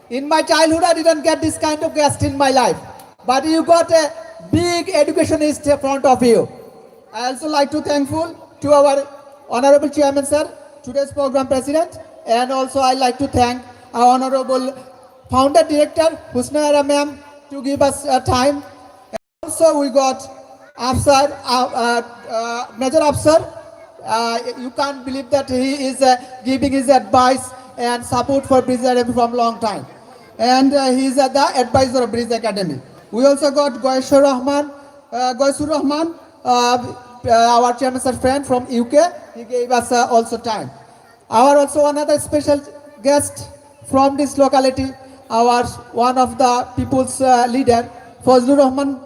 In my childhood, I didn't get this kind of guest in my life. But you got a big educationist in front of you. I also like to thankful to our Honorable Chairman, sir, today's program president, and also I like to thank our Honorable Founder Director, Husna Ara ma'am, to give us time. Also, we got Afsar, Major Afsar. You can't believe that he is giving his advice and support for Bridge Academy from long time. And he is the advisor of Bridge Academy. We also got Goysur Rahman, our chairman's friend from UK. He gave us also time. Our also another special guest from this locality, our one of the people's leader, Fazlur Rahman.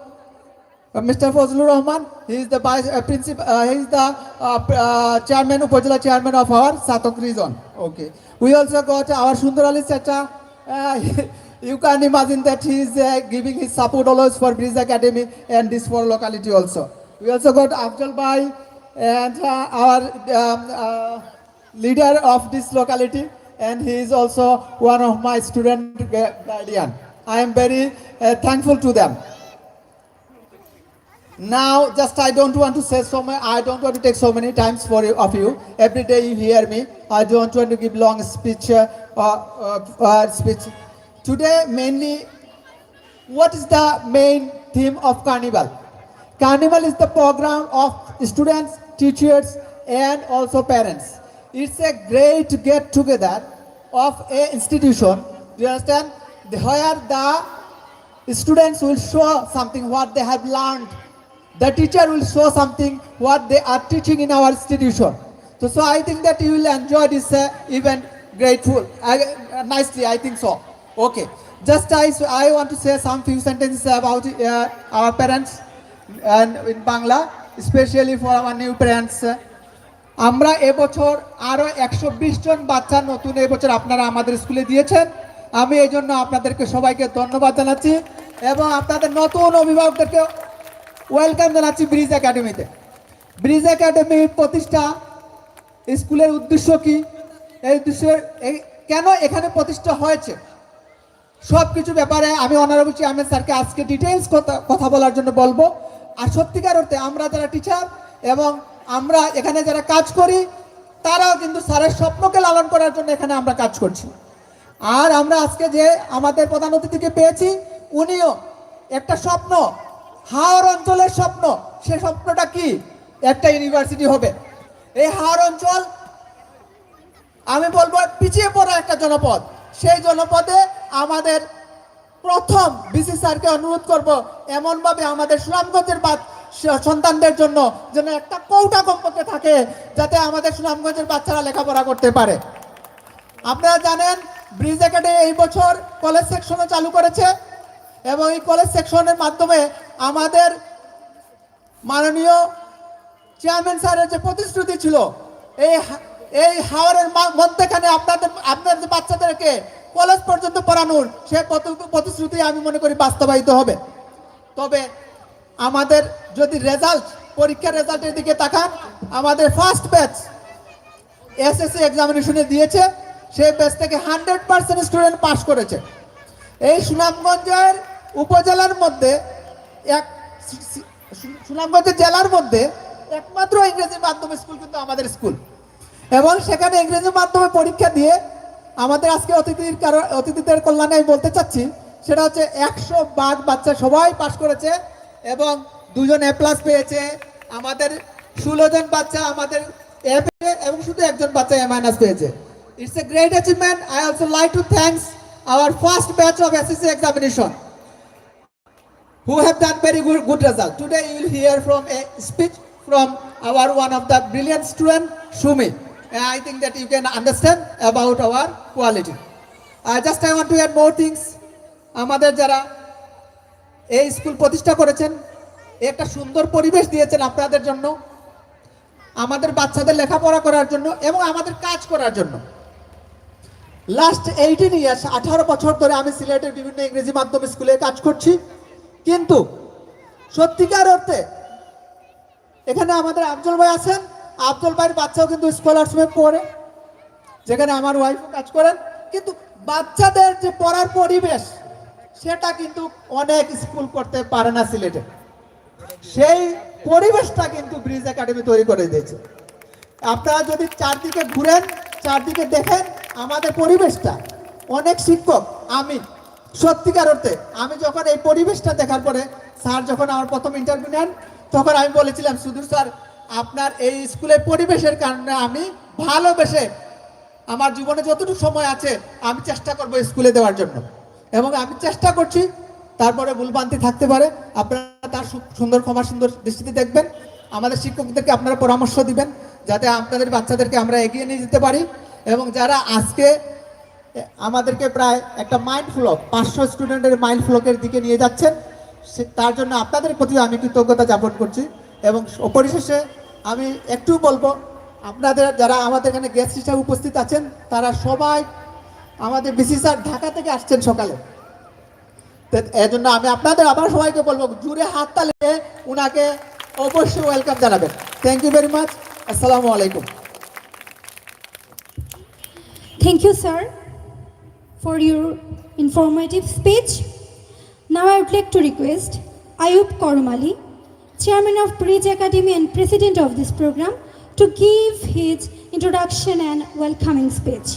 Mr. Fazlur Rahman, he is the vice principal. He is the chairman, Upazila chairman of our Satok region. Okay. We also got our Sundar Ali Chacha. You can imagine that he is giving his support always for Bridge Academy and this for locality also. We also got Afjal Bhai and our leader of this locality, and he is also one of my student guardian. I am very thankful to them. Now, just I don't want to say so many. I don't want to take so many times for you, of you. Every day you hear me. I don't want to give long speech. Speech. Today, mainly, what is the main theme of Carnival? Carnival is the program of students, teachers, and also parents. It's a great get together of a institution. You understand? Where the students will show something what they have learned. The teacher will show something what they are teaching in our institution. So I think that you will enjoy this event nicely. I think so. Okay. Just I want to say some few sentences about our parents and in Bangla, especially for our new parents. আমরা এবছর আরো 120 জন বাচ্চা নতুন এবছর আপনারা আমাদের স্কুলে দিয়েছেন। আমি এই জন্য আপনাদেরকে সবাইকে ধন্যবাদ জানাচ্ছি এবং আপনাদের নতুন অভিভাবকদেরকে ওয়েলকাম জানাচ্ছি ব্রিজ একাডেমিতে। ব্রিজ একাডেমি প্রতিষ্ঠা স্কুলের উদ্দেশ্য কি, এই উদ্দেশ্যে কেন এখানে প্রতিষ্ঠা হয়েছে, সব কিছু ব্যাপারে আমি অনারেবল চেয়ারম্যান স্যারকে আজকে ডিটেইলস কথা বলার জন্য বলবো। আর সত্যিকার অর্থে আমরা যারা টিচার এবং আমরা এখানে যারা কাজ করি তারাও কিন্তু স্যারের স্বপ্নকে লালন করার জন্য এখানে আমরা কাজ করছি। আর আমরা আজকে যে আমাদের প্রধান অতিথিকে পেয়েছি, উনিও একটা স্বপ্ন, হাওর অঞ্চলের স্বপ্ন। সে স্বপ্নটা কি? একটা ইউনিভার্সিটি হবে। এই হাওর অঞ্চল আমি বলবো পিছিয়ে পড়া একটা জনপদ। সেই জনপদে আমাদের প্রথম বিসি স্যারকে অনুরোধ করব এমনভাবে আমাদের সুনামগঞ্জের সন্তানদের জন্য যেন একটা কৌটা কমপক্ষে থাকে, যাতে আমাদের সুনামগঞ্জের বাচ্চারা লেখাপড়া করতে পারে। আপনারা জানেন ব্রিজ একাডেমি এই বছর কলেজ সেকশনও চালু করেছে এবং এই কলেজ সেকশনের মাধ্যমে আমাদের মাননীয় চেয়ারম্যান স্যারের যে প্রতিশ্রুতি ছিল এই হাওরের মধ্যেখানে আপনাদের বাচ্চাদেরকে কলেজ পর্যন্ত পড়ানোর, সে প্রতিশ্রুতি আমি মনে করি বাস্তবায়িত হবে। তবে আমাদের যদি পরীক্ষার রেজাল্টের দিকে তাকান, আমাদের ফার্স্ট ব্যাচ এসএসসি এক্সামিনেশনে দিয়েছে, সেই ব্যাচ থেকে 100% স্টুডেন্ট পাস করেছে। এই সুনামগঞ্জের উপজেলার মধ্যে সুনামগঞ্জের জেলার মধ্যে একমাত্র ইংরেজি মাধ্যম স্কুল কিন্তু আমাদের স্কুল, এবং সেখানে ইংরেজি মাধ্যমে পরীক্ষা দিয়ে আমাদের আজকে অতিথিদের কল্যাণে আমি বলতে চাচ্ছি, সেটা হচ্ছে 100% বাচ্চা সবাই পাস করেছে এবং 2 জন A+ পেয়েছে। আমাদের 16 জন বাচ্চা আমাদের A পেয়েছে এবং শুধু 1 জন বাচ্চা A- পেয়েছে। It's a great achievement. I also like to thanks our first batch of SSC examination who have done very good result. Today you will hear from a speech from our one of the brilliant student, Shumi. And I think that you can understand about our quality. Just I want to add more things. আমাদের যারা এই school প্রতিষ্ঠা করেছেন, একটা সুন্দর পরিবেশ দিয়েছেন আপনাদের জন্য, আমাদের বাচ্চাদের লেখাপড়া করার জন্য এবং আমাদের কাজ করার জন্য। লাস্ট 18 ইয়ার্স 18 বছর ধরে আমি সিলেটের বিভিন্ন ইংরেজি মাধ্যম স্কুলে কাজ করছি, কিন্তু সত্যিকার অর্থে এখানে আমাদের আফজল ভাই আছেন। আফজল ভাইয়ের বাচ্চাও কিন্তু স্কলারশিপে পড়ে, যেখানে আমার ওয়াইফও কাজ করেন কিন্তু বাচ্চাদের যে পড়ার পরিবেশ সেটা কিন্তু অনেক স্কুল করতে পারে না সিলেটে। সেই পরিবেশটা কিন্তু ব্রিজ একাডেমি তৈরি করে দিয়েছে। আপনারা যদি চারদিকে ঘুরেন, চারদিকে দেখেন আমাদের পরিবেশটা, অনেক শিক্ষক, আমি সত্যিকার অর্থে আমি যখন এই পরিবেশটা দেখার পরে স্যার যখন আমার প্রথম ইন্টারভিউ নেন তখন আমি বলেছিলাম, সুধীর স্যার আপনার এই স্কুলের পরিবেশের কারণে আমি ভালোবেসে আমার জীবনে যতটুকু সময় আছে আমি চেষ্টা করব স্কুলে দেওয়ার জন্য, এবং আমি চেষ্টা করছি। তারপরে ভুলভ্রান্তি থাকতে পারে, আপনারা তার সুন্দর ক্ষমা সুন্দর দৃষ্টিতে দেখবেন। আমাদের শিক্ষকদেরকে আপনারা পরামর্শ দিবেন যাতে আপনাদের বাচ্চাদেরকে আমরা এগিয়ে নিয়ে যেতে পারি। এবং যারা আজকে আমাদেরকে প্রায় একটা মাইন্ড ফ্লক 500 স্টুডেন্টের মাইন্ড ফ্লকের দিকে নিয়ে যাচ্ছেন, তার জন্য আপনাদের প্রতি আমি কৃতজ্ঞতা জ্ঞাপন করছি। এবং পরিশেষে আমি একটু বলবো, আপনাদের যারা আমাদের এখানে গেস্ট হিসাবে উপস্থিত আছেন তারা সবাই আমাদের বিসি স্যার ঢাকা থেকে আসছেন সকালে, এই জন্য আমি আপনাদের আবার সবাইকে বলবো জুড়ে হাত তালে উনাকে অবশ্যই ওয়েলকাম জানাবেন। Thank you very much. আসসালামু আলাইকুম। Thank you, sir, for your informative speech. Now I would like to request Ayub Koromali, Chairman of Bridge Academy and President of this program, to give his introduction and welcoming speech.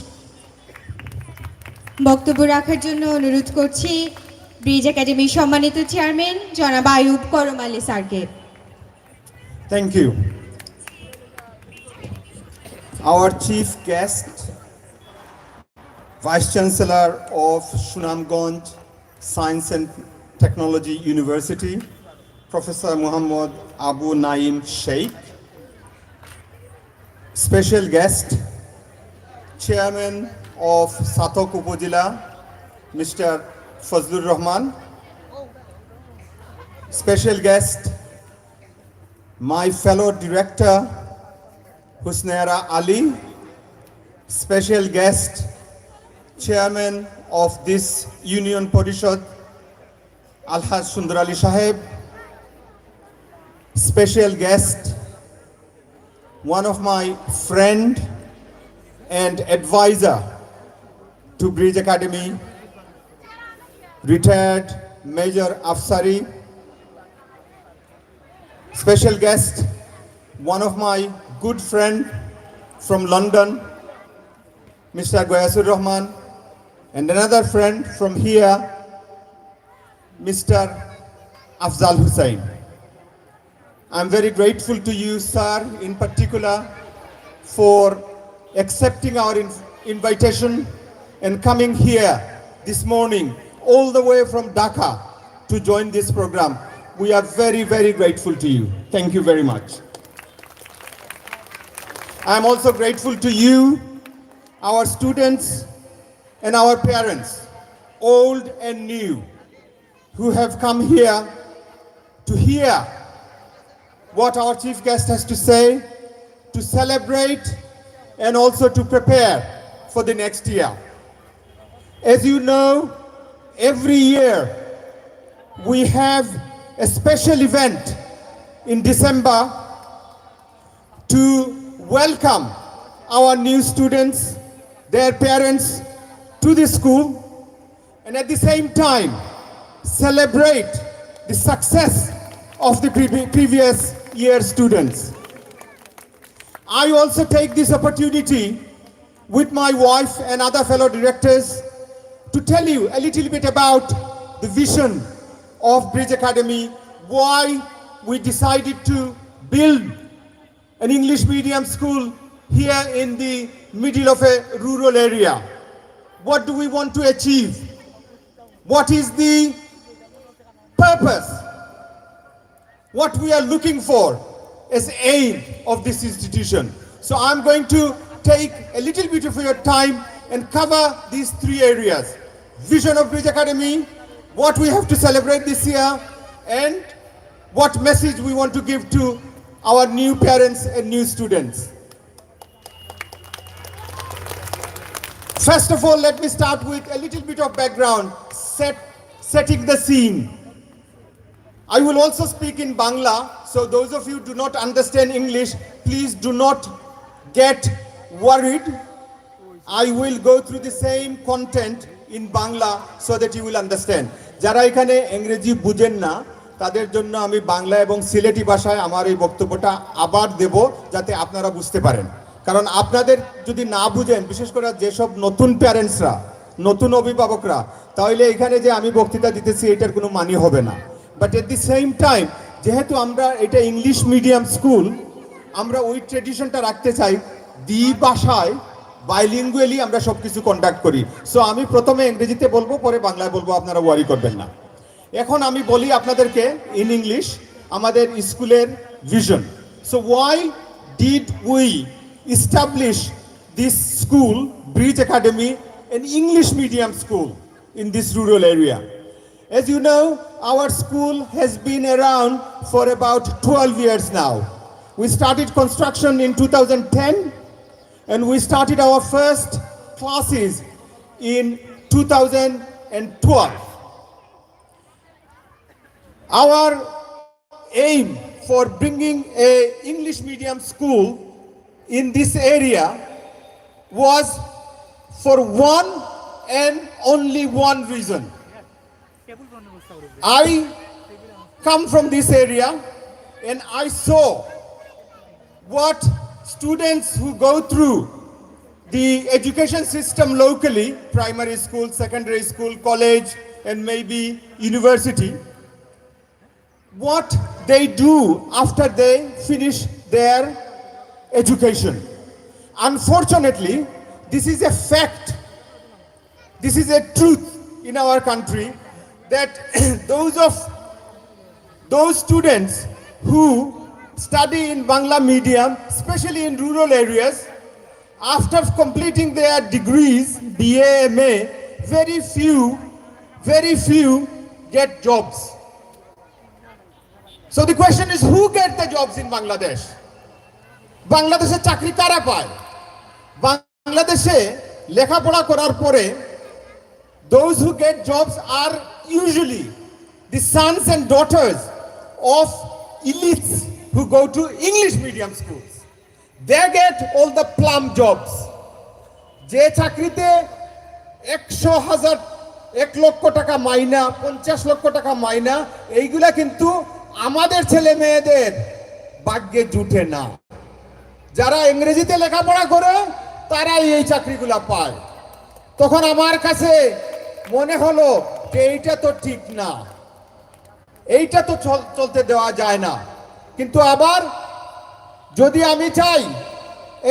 বক্তব্য রাখার জন্য অনুরোধ করছি bridge একাডেমির সম্মানিত chairman জনাব আয়ুব করমালী স্যারকে। Thank you. Our chief guest, Vice Chancellor of Sunamganj Science and Technology University, Professor Muhammad Abu Naim Sheikh. Special guest, Chairman of Satok Upojila, Mr. Fazlur Rahman. Special guest, my fellow director, Husnaira Ali. Special guest, Chairman of this Union Parishad, Alhaj Sundar Ali Saheb. Special guest, one of my friend and advisor to Bridge Academy, retired Major Afsari. Special guest, one of my good friend from London, Mr. Goyasur Rahman, and another friend from here, Mr. Afzal Hussain. I'm very grateful to you, sir, in particular, for accepting our invitation and coming here this morning, all the way from Dhaka, to join this program. We are very, very grateful to you. Thank you very much. I'm also grateful to you, our students, and our parents, old and new, who have come here to hear what our chief guest has to say, to celebrate, and also to prepare for the next year. As you know, every year we have a special event in December to welcome our new students, their parents to the school, and at the same time celebrate the success of the previous year students. I also take this opportunity with my wife and other fellow directors to tell you a little bit about the vision of Bridge Academy, why we decided to build an English medium school here in the middle of a rural area. What do we want to achieve? What is the purpose? What we are looking for as aim of this institution. So I'm going to take a little bit of your time and cover these three areas. Vision of Bridge Academy, what we have to celebrate this year, and what message we want to give to our new parents and new students. First of all, let me start with a little bit of background, setting the scene. I will also speak in Bangla, so those of you who do not understand English, please do not get worried. I will go through the same content in Bangla so that you will understand. যারা এখানে ইংরেজি বুঝেন না তাদের জন্য আমি বাংলা এবং সিলেটি ভাষায় আমার এই বক্তব্যটা আবার দেব যাতে আপনারা বুঝতে পারেন। কারণ আপনাদের যদি না বুঝেন, বিশেষ করে যেসব নতুন প্যারেন্টসরা, নতুন অভিভাবকরা, তাহলে এখানে যে আমি বক্তৃতা দিতেছি এটার কোনো মানে হবে না। But at the same time যেহেতু আমরা এটা ইংলিশ মিডিয়াম স্কুল, আমরা ওই ট্রেডিশনটা রাখতে চাই, দ্বিভাষায় বাইলিঙ্গুয়ালি আমরা সব কিছু কন্ডাক্ট করি। সো আমি প্রথমে ইংরেজিতে বলবো, পরে বাংলায় বলবো, আপনারা ওয়ারি করবেন না। এখন আমি বলি আপনাদেরকে ইন ইংলিশ আমাদের স্কুলের vision. So why did we establish this school, Bridge Academy, an English medium school in this rural area? As you know, our school has been around for about 12 years now. We started construction in 2010 and we started our first classes in 2012. Our aim for bringing a English medium school in this area was for one and only one reason. I come from this area and I saw what students who go through the education system locally, primary school, secondary school, college, and maybe university, what they do after they finish their education. Unfortunately, this is a fact, this is a truth in our country that those students who study in Bangla medium, especially in rural areas, after completing their degrees, BA, MA, very few get jobs. So the question is, who get the jobs in Bangladesh? বাংলাদেশে চাকরি কারা পায়? বাংলাদেশে লেখাপড়া করার পরে those who get jobs are usually the sons and daughters of elites who go to English medium schools. They get all the plum jobs. যে চাকরিতে 100,000 1 লক্ষ টাকা মাইনা, 50 লক্ষ টাকা মাইনা, এইগুলা কিন্তু আমাদের ছেলে মেয়েদের ভাগ্যে জুটে না। যারা ইংরেজিতে লেখাপড়া করে তারাই এই চাকরিগুলো পায়। তখন আমার কাছে মনে হলো যে এইটা তো ঠিক না, এইটা তো চলতে দেওয়া যায় না। কিন্তু আবার যদি আমি চাই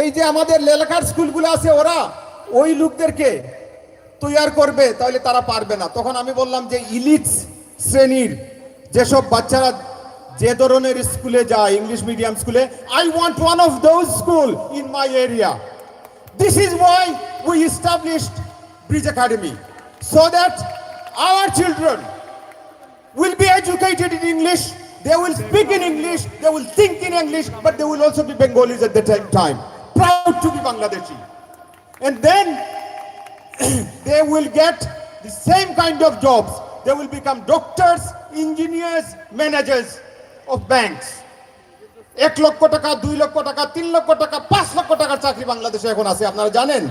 এই যে আমাদের লেখার স্কুলগুলো আছে ওরা ওই লোকদেরকে তৈরি করবে, তাহলে তারা পারবে না। তখন আমি বললাম যে ইলিট শ্রেণীর যেসব বাচ্চারা যে ধরনের স্কুলে যায়, ইংলিশ মিডিয়াম স্কুলে, I want one of those school in my area. This is why we established Bridge Academy, so that our children will be educated in English, they will speak in English, they will think in English, but they will also be Bengalis at the same time, proud to be Bangladeshi. And then they will get the same kind of jobs. They will become doctors, engineers, managers of banks. 1 লক্ষ টাকা, 2 লক্ষ টাকা, 3 লক্ষ টাকা, 5 লক্ষ টাকার চাকরি বাংলাদেশে এখন আছে। আপনারা জানেন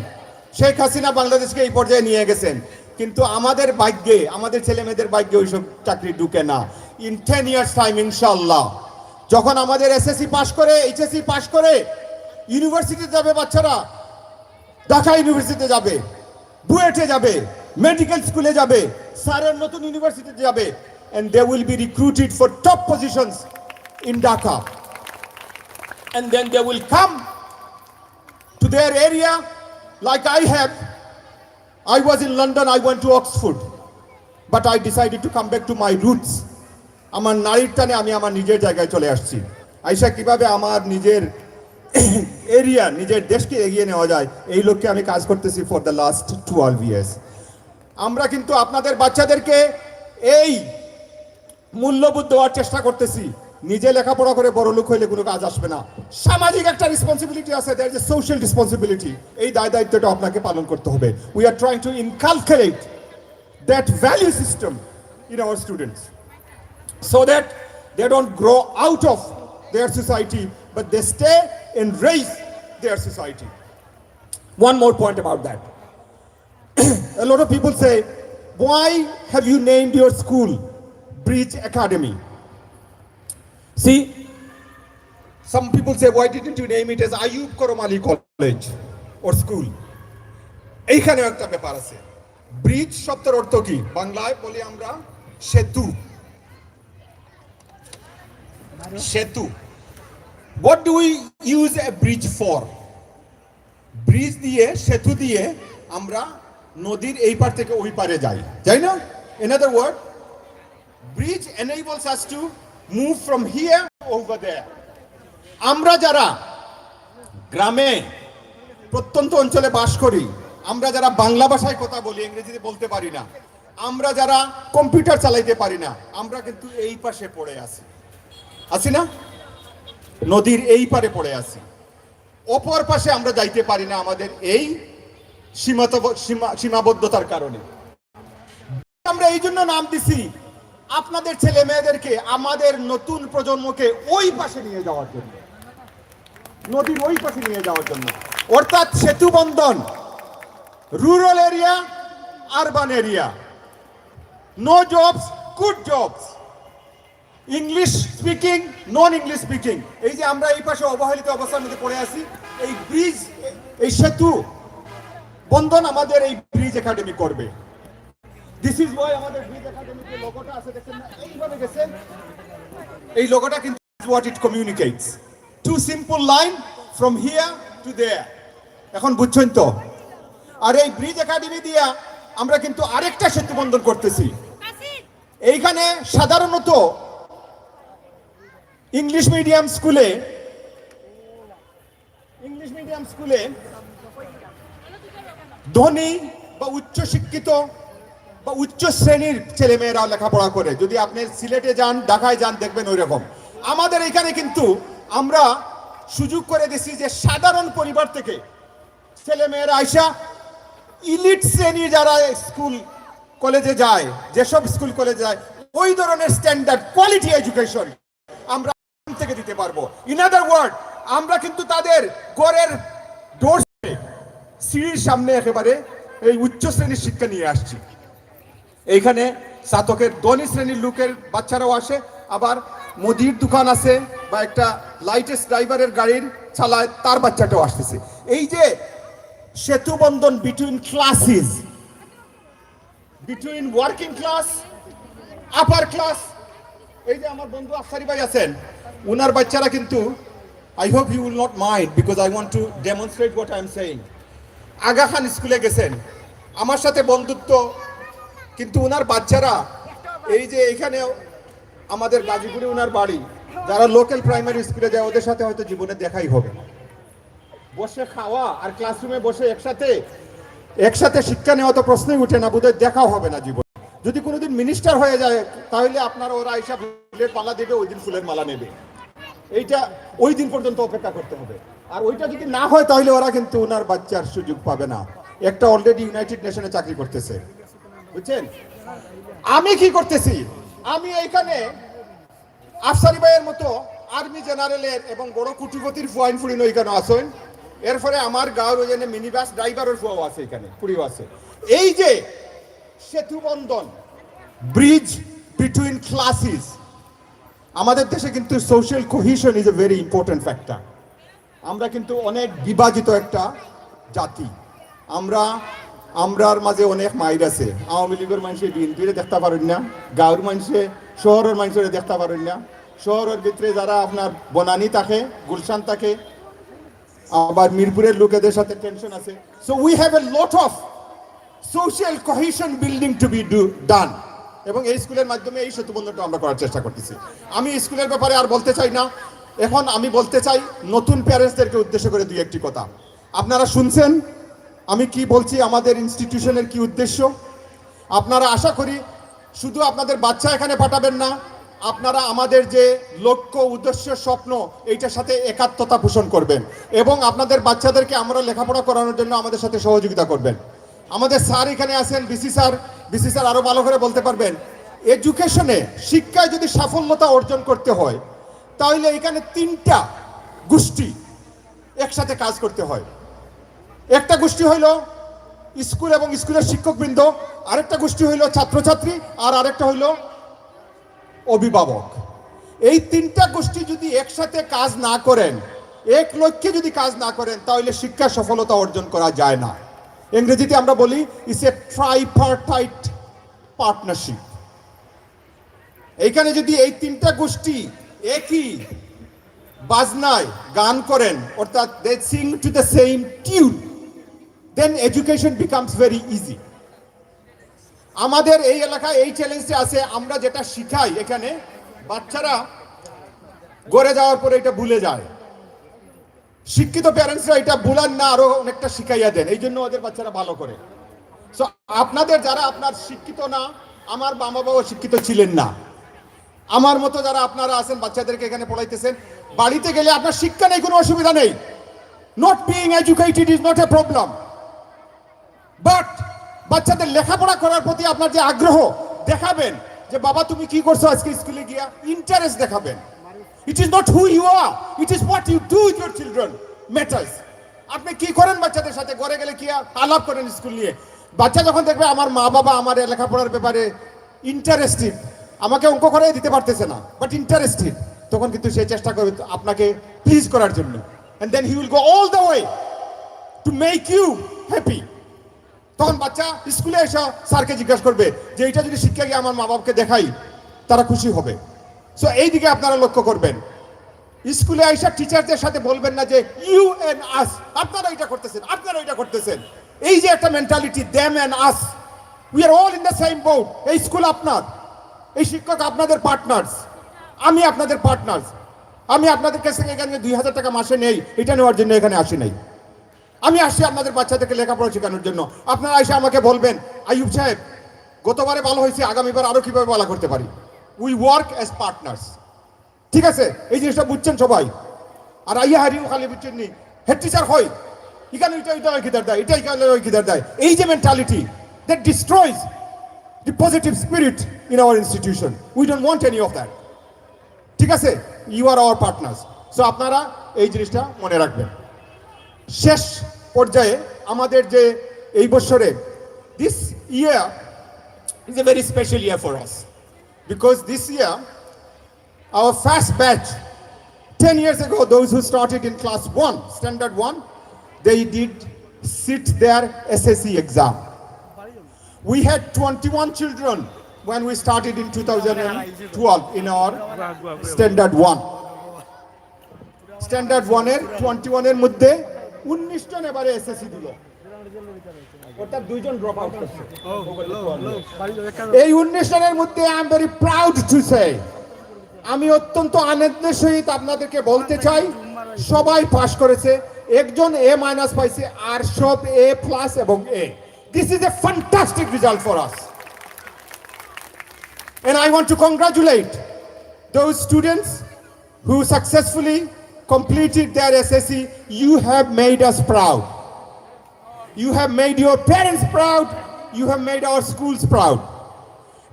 শেখ হাসিনা বাংলাদেশকে এই পর্যায়ে নিয়ে গেছেন, কিন্তু আমাদের ভাগ্যে, আমাদের ছেলে মেয়েদের ভাগ্যে ওইসব চাকরি ঢুকে না। ইন 10 years টাইম ইনশাআল্লাহ যখন আমাদের এসএসসি পাস করে, এইচএসসি পাস করে ইউনিভার্সিটিতে যাবে বাচ্চারা, ঢাকা ইউনিভার্সিটিতে যাবে, বুয়েটে যাবে, মেডিকেল স্কুলে যাবে, সারের নতুন ইউনিভার্সিটিতে যাবে, and they will be recruited for top positions in Dhaka. And then they will come to their area like I have. I was in London, I went to Oxford, but I decided to come back to my roots. আমার নারীর টানে আমি আমার নিজের জায়গায় চলে আসছি। আইসা কিভাবে আমার নিজের এরিয়া, নিজের দেশকে এগিয়ে নেওয়া যায়, এই লক্ষ্যে আমি কাজ করতেছি ফর দ্য লাস্ট 12 years. আমরা কিন্তু আপনাদের বাচ্চাদেরকে এই মূল্যবোধ দেওয়ার চেষ্টা করতেছি। নিজে লেখাপড়া করে বড় লোক হইলে কোনো কাজ আসবে না। সামাজিক একটা রেসপন্সিবিলিটি আছে, that is a social responsibility. এই দায়িত্বটা আপনাকে পালন করতে হবে। We are trying to inculcate that value system in our students, so that they don't grow out of their society, but they stay and raise their society. One more point about that. A lot of people say, why have you named your school Bridge Academy? See, some people say, why didn't you name it as Ayub Koromali College or school? এইখানে একটা ব্যাপার আছে। Bridge শব্দের অর্থ কি? বাংলায় বলি আমরা সেতু। সেতু। What do we use a bridge for? Bridge দিয়ে, সেতু দিয়ে আমরা নদীর এই পার থেকে ওই পারে যাই, যাই না? In other words, bridge enables us to move from here over there. আমরা যারা গ্রামে প্রত্যন্ত অঞ্চলে বাস করি, আমরা যারা বাংলা ভাষায় কথা বলি, ইংরেজিতে বলতে পারি না, আমরা যারা কম্পিউটার চালাইতে পারি না, আমরা কিন্তু এই পাশে পড়ে আছি, আছি না? নদীর এই পারে পড়ে আছি। অপর পাশে আমরা যাইতে পারি না আমাদের এই সীমাবদ্ধতার কারণে। আমরা এই জন্য নাম দিছি আপনাদের ছেলে মেয়েদেরকে, আমাদের নতুন প্রজন্মকে ওই পাশে নিয়ে যাওয়ার জন্য, নদীর ওই পাশে নিয়ে যাওয়ার জন্য। অর্থাৎ সেতু বন্ধন, rural area, urban area, no jobs, good jobs, English speaking, non English speaking. এই যে আমরা এই পাশে অবহেলিত অবস্থার মধ্যে পড়ে আছি, এই ব্রিজ, এই সেতু বন্ধন আমাদের এই ব্রিজ একাডেমি করবে। দিস ইজ ওয়াই আমাদের ব্রিজ একাডেমির যে লোগোটা আছে দেখেন না, এইভাবে গেছেন, এই লোগোটা কিন্তু what it communicates, two simple line from here to there. এখন বুঝছেন তো? আর এই ব্রিজ একাডেমি দিয়া আমরা কিন্তু আরেকটা সেতু বন্ধন করতেছি। এইখানে সাধারণত ইংলিশ মিডিয়াম স্কুলে ধনী বা উচ্চ শিক্ষিত বা উচ্চ শ্রেণীর ছেলেমেয়েরা লেখাপড়া করে। যদি আপনি সিলেটে যান, ঢাকায় যান, দেখবেন ওই রকম। আমাদের এখানে কিন্তু আমরা সুযোগ করে দিছি যে সাধারণ পরিবার থেকে ছেলেমেয়েরা আইসা ইলিট শ্রেণীর যারা স্কুল কলেজে যায়, যেসব স্কুল কলেজে যায়, ওই ধরনের স্ট্যান্ডার্ড কোয়ালিটি এডুকেশন আমরা থেকে দিতে পারবো। ইন আদার ওয়ার্ড, আমরা কিন্তু তাদের ঘরের ডোর সিঁড়ির সামনে একেবারে এই উচ্চ শ্রেণীর শিক্ষা নিয়ে আসছি। এইখানে স্নাতকের ধনী শ্রেণীর লোকের বাচ্চারাও আসে, আবার মুদির দোকান আছে বা একটা লাইটেস্ট ড্রাইভারের গাড়ির চালায়, তার বাচ্চাটাও আসতেছে। এই যে সেতু বন্ধন between classes, between working class, upper class. এই যে আমার বন্ধু আফসারি ভাই আছেন, ওনার বাচ্চারা কিন্তু, I hope you will not mind because I want to demonstrate what I am saying, Aga Khan স্কুলে গেছেন, আমার সাথে বন্ধুত্ব, কিন্তু ওনার বাচ্চারা এই যে এখানে আমাদের গাজীপুরে ওনার বাড়ি, যারা লোকাল প্রাইমারি স্কুলে যায় ওদের সাথে হয়তো জীবনে দেখাই হবে না। বসে খাওয়া আর ক্লাসরুমে বসে একসাথে শিক্ষা নেওয়া তো প্রশ্নই উঠে না, বোধহয় দেখাও হবে না জীবনে। যদি কোনোদিন মিনিস্টার হয়ে যায় তাহলে আপনার ওরা আইসা ফুলের মালা দেবে, ওই দিন ফুলের মালা নেবে। এইটা ওই দিন পর্যন্ত অপেক্ষা করতে হবে। আর ওইটা যদি না হয় তাহলে ওরা কিন্তু ওনার বাচ্চার সুযোগ পাবে না। একটা অলরেডি ইউনাইটেড নেশনে চাকরি করতেছে, বুঝছেন? আমি কি করতেছি? আমি এইখানে আফসারি ভাইয়ের মতো আর্মি জেনারেলের এবং বড় কুটিপতির ফুয়াইন ফুড়িন ওইখানে আসেন। এরপরে আমার গাঁর ওই মিনি বাস ড্রাইভারের ফুয়াও আছে, এখানে ফুড়িও আছে। এই যে সেতু বন্ধন, ব্রিজ বিটুইন ক্লাসেস, আমাদের দেশে কিন্তু social cohesion is a very important factor. আমরা কিন্তু অনেক বিভাজিত একটা জাতি। আমরার মাঝে অনেক মাইর আছে। আওয়ামী লীগের মানুষের বিএনপিরে দেখতে পারেন না, গাঁর মানুষে শহরের মানুষের দেখতে পারেন না। শহরের ভিতরে যারা আপনার বনানী থাকে, গুলশান থাকে, আবার মিরপুরের লোকেদের সাথে টেনশন আছে। So we have a lot of social cohesion building to be done, এবং এই স্কুলের মাধ্যমে এই সেতুবন্ধনটা আমরা করার চেষ্টা করতেছি। আমি স্কুলের ব্যাপারে আর বলতে চাই না, এখন আমি বলতে চাই নতুন প্যারেন্টসদেরকে উদ্দেশ্য করে দুই একটি কথা। আপনারা শুনছেন আমি কি বলছি, আমাদের ইনস্টিটিউশনের কি উদ্দেশ্য। আপনারা আশা করি শুধু আপনাদের বাচ্চা এখানে পাঠাবেন না, আপনারা আমাদের যে লক্ষ্য, উদ্দেশ্য, স্বপ্ন, এইটার সাথে একাত্মতা পোষণ করবেন এবং আপনাদের বাচ্চাদেরকে আমরা লেখাপড়া করানোর জন্য আমাদের সাথে সহযোগিতা করবেন। আমাদের স্যার এখানে আছেন, বিসি স্যার আরো ভালো করে বলতে পারবেন। এডুকেশনে, শিক্ষায় যদি সাফল্যতা অর্জন করতে হয় তাহলে এখানে তিনটা গোষ্ঠী একসাথে কাজ করতে হয়। একটা গোষ্ঠী হইল স্কুল এবং স্কুলের শিক্ষকবৃন্দ, আরেকটা গোষ্ঠী হইল ছাত্রছাত্রী, আর আরেকটা হইল অভিভাবক। এই তিনটা গোষ্ঠী যদি একসাথে কাজ না করেন, এক লক্ষ্যে যদি কাজ না করেন, তাহলে শিক্ষা সফলতা অর্জন করা যায় না। ইংরেজিতে আমরা বলি ইটস এ ট্রাইপার্টাইট পার্টনারশিপ। এইখানে যদি এই তিনটা গোষ্ঠী একই বাজনায় গান করেন, অর্থাৎ they sing to the same tune, then education becomes very easy. আমাদের এই এলাকায় এই চ্যালেঞ্জটা আছে, আমরা যেটা শিখাই এখানে, বাচ্চারা গড়ে যাওয়ার পরে এটা ভুলে যায়। শিক্ষিত প্যারেন্টসরা এটা ভুলান না, আরো অনেকটা শিখাইয়া দেন, এই জন্য ওদের বাচ্চারা ভালো করে। সো আপনাদের যারা আপনার শিক্ষিত না, আমার মা বাবাও শিক্ষিত ছিলেন না, আমার মতো যারা আপনারা আছেন বাচ্চাদেরকে এখানে পড়াইতেছেন, বাড়িতে গেলে আপনার শিক্ষা নেই, কোনো অসুবিধা নেই। Not being educated is not a problem, but বাচ্চাদের লেখাপড়া করার প্রতি আপনার যে আগ্রহ দেখাবেন, যে বাবা তুমি কি করছো আজকে স্কুলে গিয়া, ইন্টারেস্ট দেখাবেন। It is not who you are, it is what you do with your children matters. আপনি কি করেন বাচ্চাদের সাথে, ঘরে গেলে কি আলাপ করেন স্কুল নিয়ে। বাচ্চা যখন দেখবে আমার মা বাবা আমার লেখাপড়ার ব্যাপারে ইন্টারেস্টেড, আমাকে অঙ্ক করে দিতে পারতেছে না বাট ইন্টারেস্টেড, তখন কিন্তু সে চেষ্টা করবে আপনাকে প্লিজ করার জন্য, and then he will go all the way to make you happy. তখন বাচ্চা স্কুলে এসে স্যারকে জিজ্ঞাসা করবে যে এটা যদি শিক্ষা গিয়ে আমার মা বাবাকে দেখাই, তারা খুশি হবে। সো এই দিকে আপনারা লক্ষ্য করবেন। স্কুলে আইসা টিচারদের সাথে বলবেন না যে ইউ এন্ড আস, আপনারা এটা করতেছেন, আপনারা এটা করতেছেন। এই যে একটা mentality, them and us, we are all in the same boat. এই স্কুল আপনার, এই শিক্ষক আপনাদের পার্টনার্স, আমি আপনাদের পার্টনার্স। আমি আপনাদের কাছ থেকে এখানে 2000 টাকা মাসে নেই, এটা নেওয়ার জন্য এখানে আসি নাই। আমি আসছি আপনাদের বাচ্চাদেরকে লেখাপড়া শেখানোর জন্য। আপনারা এসে আমাকে বলবেন আইয়ুব সাহেব গতবারে ভালো হয়েছে, আগামীবার আরো কিভাবে ভালো করতে পারি। উই ওয়ার্ক অ্যাজ পার্টনার্স, ঠিক আছে? এই জিনিসটা বুঝছেন সবাই। আর আইয়া হারিও খালি বুঝছেন নি হেড টিচার হয় এখানে এটা কিদার দেয়, এটাই কিদার দেয়। এই যে mentality that destroys the positive spirit in our institution. We don't want any of that. ঠিক আছে? You are our partners. So আপনারা এই জিনিসটা মনে রাখবেন। শেষ পর্যায়ে আমাদের যে এই বছরে, this year is a very special year for us because this year our first batch 10 years ago, those who started in class 1, standard 1, they did sit their SSC exam. We had 21 children when we started in 2012 in our standard 1. Standard 1 এর 21 এর মধ্যে 19 জন এবারে SSC দিল, অর্থাৎ 2 জন drop out করছে। এই 19 জনের মধ্যে I am very proud to say, আমি অত্যন্ত আনন্দের সহিত আপনাদেরকে বলতে চাই সবাই পাস করেছে, একজন এ মাইনাস পাইছে, আর সব এ প্লাস এবং এ। This is a fantastic result for us. And I want to congratulate those students who successfully completed their SSC. You have made us proud. You have made your parents proud. You have made our schools proud.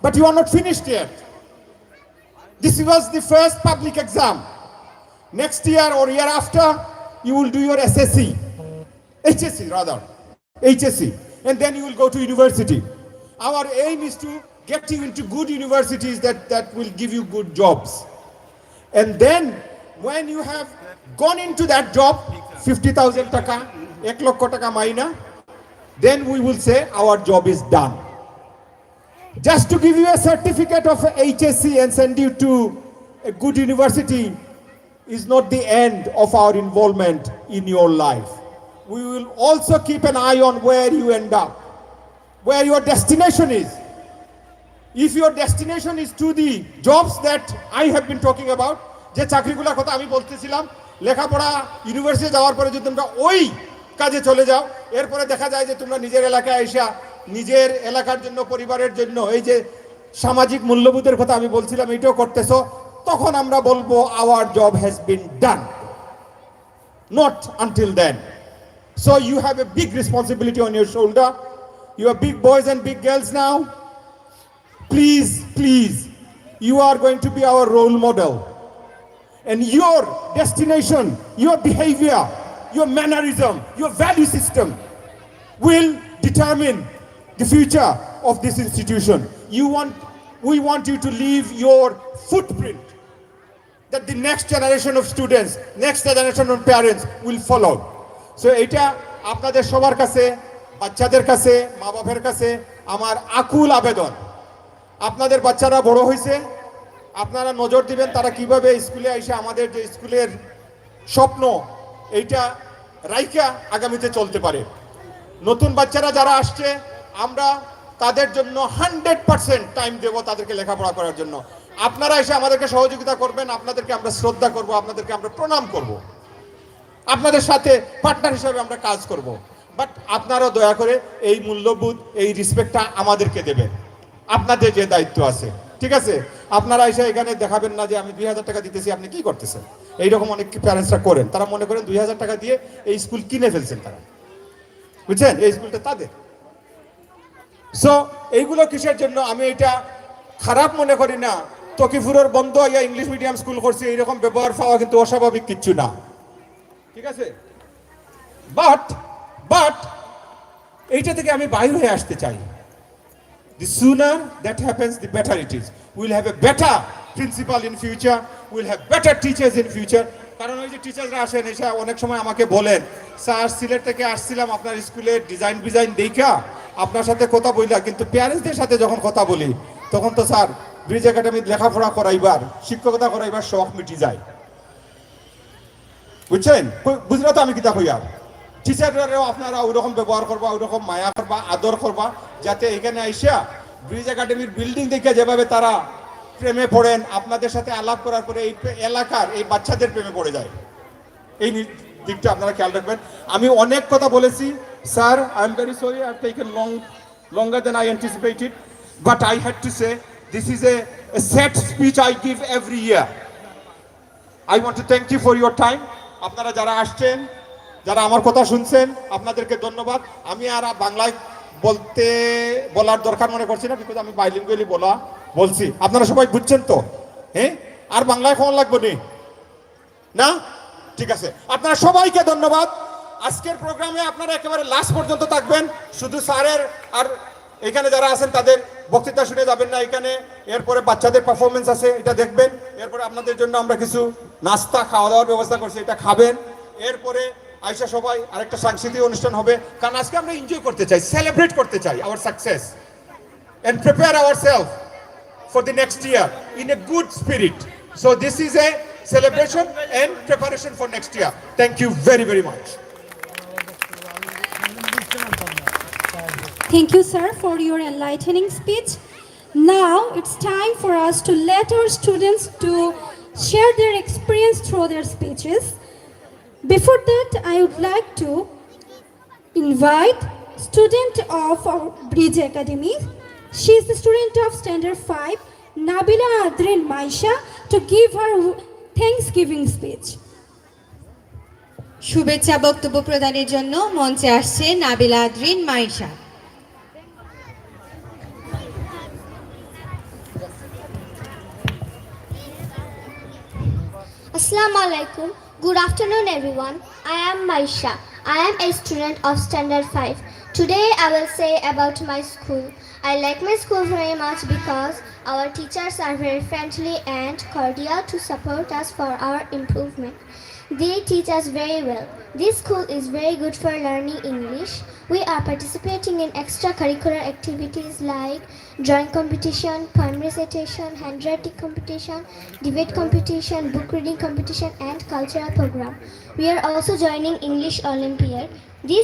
But you are not finished yet. This was the first public exam. Next year or year after, you will do your SSC. HSC rather. HSC. And then you will go to university. Our aim is to get you into good universities that will give you good jobs. And then when you have gone into that job, 50,000 taka, 1 lakh taka maina, then we will say our job is done. Just to give you a certificate of HSC and send you to a good university is not the end of our involvement in your life. We will also keep an eye on where you end up, where your destination is. If your destination is to the jobs that I have been talking about, যে চাকরিগুলোর কথা আমি বলতেছিলাম, লেখাপড়া university যাওয়ার পরে যদি তোমরা ওই কাজে চলে যাও, এরপরে দেখা যায় যে তোমরা নিজের এলাকায় এসে নিজের এলাকার জন্য, পরিবারের জন্য এই যে সামাজিক মূল্যবোধের কথা আমি বলছিলাম এটাও করতেছো, তখন আমরা বলবো our job has been done. Not until then. So you have a big responsibility on your shoulder. You are big boys and big girls now. Please, please, you are going to be our role model. And your destination, your behavior, your mannerism, your value system will determine the future of this institution. We want you to leave your footprint that the next generation of students, next generation of parents will follow. So এটা আপনাদের সবার কাছে, বাচ্চাদের কাছে, মা বাবার কাছে আমার আকুল আবেদন। আপনাদের বাচ্চারা বড় হয়েছে, আপনারা নজর দিবেন তারা কিভাবে স্কুলে এসে আমাদের যে স্কুলের স্বপ্ন এইটা রাইকা আগামীতে চলতে পারে। নতুন বাচ্চারা যারা আসছে আমরা তাদের জন্য 100% টাইম দেব তাদেরকে লেখাপড়া করার জন্য। আপনারা এসে আমাদেরকে সহযোগিতা করবেন, আপনাদেরকে আমরা শ্রদ্ধা করব, আপনাদেরকে আমরা প্রণাম করব, আপনাদের সাথে পার্টনার হিসেবে আমরা কাজ করব। বাট আপনারা দয়া করে এই মূল্যবোধ, এই রেসপেক্টটা আমাদেরকে দেবেন, আপনাদের যে দায়িত্ব আছে, ঠিক আছে? আপনারা এসে এখানে দেখাবেন না যে আমি 2000 টাকা দিতেছি, আপনি কি করতেছেন। এইরকম অনেক প্যারেন্টসরা করেন, তারা মনে করেন 2000 টাকা দিয়ে এই স্কুল কিনে ফেলছেন তারা, বুঝছেন? এই স্কুলটা তাদের। সো এইগুলো কিসের জন্য আমি এটা খারাপ মনে করি না। তকিফুরের বন্ধ ইয়া ইংলিশ মিডিয়াম স্কুল করছে এইরকম ব্যবহার পাওয়া কিন্তু অস্বাভাবিক কিচ্ছু না, ঠিক আছে? বাট এইটা থেকে আমি বাইরে হয়ে আসতে চাই। The sooner that happens, the better it is. We'll have a better principal in future. We'll have better teachers in future. কারণ ওই যে টিচাররা আসেন এসে অনেক সময় আমাকে বলেন, স্যার সিলেট থেকে আসছিলাম আপনার স্কুলের ডিজাইন দেখা আপনার সাথে কথা বললাম, কিন্তু প্যারেন্টসদের সাথে যখন কথা বলি তখন তো স্যার ব্রিজ একাডেমি লেখাপড়া করাইবার, শিক্ষকতা করাইবার শখ মিটি যায়, বুঝছেন? বুঝলে তো আমি কিতা কইয়া, টিচাররাও আপনারা ওইরকম ব্যবহার করবা, ওইরকম মায়া করবা, আদর করবা, যাতে এখানে আইসা ব্রিজ একাডেমির বিল্ডিং দেখে যেভাবে তারা প্রেমে পড়েন, আপনাদের সাথে আলাপ করার পরে এই এলাকার এই বাচ্চাদের প্রেমে পড়ে যায়। এই দিকটা আপনারা খেয়াল রাখবেন। আমি অনেক কথা বলেছি sir, I am very sorry, I have taken longer than I anticipated, but I had to say this is a set speech I give every year. I want to thank you for your time. আপনারা যারা আসছেন, যারা আমার কথা শুনছেন, আপনাদেরকে ধন্যবাদ। আমি আর বাংলায় বলার দরকার মনে করছি না, বিকজ আমি বাইলিঙ্গুয়ালি বলছি, আপনারা সবাই বুঝছেন তো? হ্যাঁ, আর বাংলায় ফোন লাগবে না? ঠিক আছে, আপনারা সবাইকে ধন্যবাদ। আজকের প্রোগ্রামে আপনারা একেবারে লাস্ট পর্যন্ত থাকবেন, শুধু স্যারের আর এখানে যারা আছেন তাদের বক্তৃতা শুনে যাবেন না এখানে। এরপরে বাচ্চাদের পারফরমেন্স আছে, এটা দেখবেন। এরপরে আপনাদের জন্য আমরা কিছু নাস্তা খাওয়া দাওয়ার ব্যবস্থা করছি, এটা খাবেন। এরপরে আইসা সবাই আরেকটা সাংস্কৃতিক অনুষ্ঠান হবে, কারণ আজকে আমরা এনজয় করতে চাই, সেলিব্রেট করতে চাই hour success and prepare ourselves for the next year in a good spirit. So this is a celebration and preparation for next year. Thank you very, very much. Thank you, sir, for your enlightening speech. Now it's time for us to let our students to share their experience through their speeches. Before that, I would like to invite student of our Bridge Academy. She is the student of Standard 5, Nabila Adrin Maisha, to give her Thanksgiving speech. শুভেচ্ছা বক্তব্য প্রদানের জন্য মঞ্চে আসছে Nabila আদ্রিন Maisha. Assalamu alaikum. Good afternoon, everyone. I am Maisha. I am a student of Standard 5. Today I will say about my school. I like my school very much because our teachers are very friendly and cordial to support us for our improvement. They teach us very well. This school is very good for learning English. We are participating in extracurricular activities like drawing competition, poem recitation, handwriting competition, debate competition, book reading competition, and cultural program. We are also joining English Olympiad. This